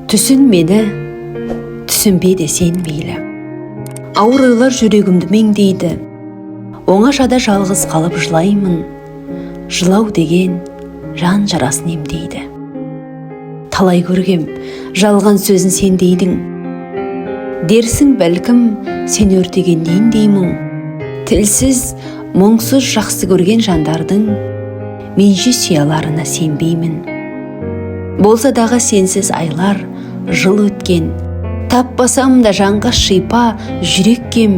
Түсін мені, түсінбе десен мейлі. Ауыр ойлар жүрегімді меңдейді. Оңашада жалғыз қалып жылаймын. Жылау деген жан жарасын емдейді. Талай көргем, жалған сөзін сен дейдің. Дерсің бәлкім, сен өртеген нендей мұң. Тілсіз, мұңсыз жақсы көрген жандардың менше сияларына сенбеймін. Болса дағы сенсіз айлар, жыл өткен. Таппасам да жанға шипа, жүрек кем.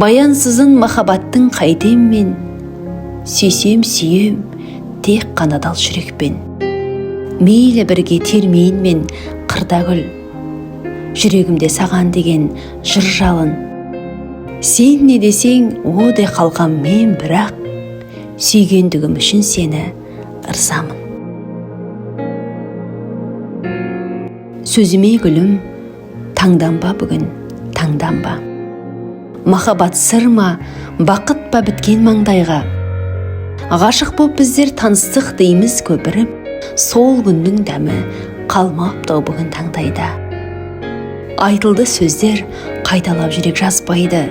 Баянсызын махаббаттың қайтем мен. Сүйсем сүйем, тек қана дал жүрекпен. Мейлі бірге термейін мен қырда гүл. Жүрегімде саған деген жыр жалын. Сен не десең, о де қалғам мен, бірақ сүйгендігім үшін сені ырзамын. Сөзіме гүлім, таңданба бүгін, таңданба. Махаббат сыр ма, бақыт па біткен маңдайға. Ғашық боп біздер таныстық дейміз көпіріп, сол күннің дәмі қалмаптау бүгін таңдайда. Айтылды сөздер қайталап жүрек жазбайды.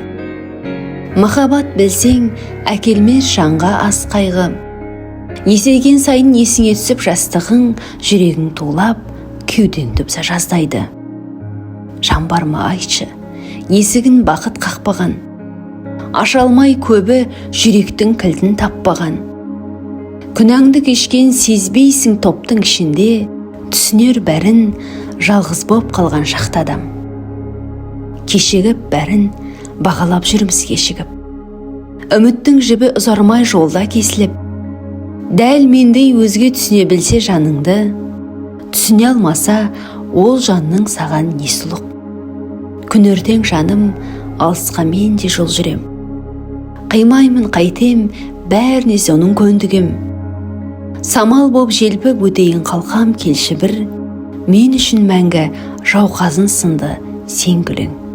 Махаббат білсең, әкелмес жанға аз қайғы. Есейген сайын есіңе түсіп жастығың, жүрегің тулап, кеудең түпса жаздайды. Жан бар ма айтшы, есігін бақыт қақпаған. Аша алмай көбі жүректің кілтін таппаған. Күнәңді кешкен сезбейсің топтың ішінде, түсінер бәрін жалғыз боп қалған шақта адам. Кешігіп бәрін бағалап жүрміз кешігіп. Үміттің жібі ұзармай жолда кесіліп, дәл мендей өзге түсіне білсе жаныңды, түсіне алмаса ол жанның саған не сұлық. Күн ертең жаным, алысқа мен де жол жүрем. Қимаймын қайтем, бәріне соның көндігім. Самал боп желпіп өтейін қалқам келші бір, мен үшін мәңгі жауқазын сынды сен гүлің.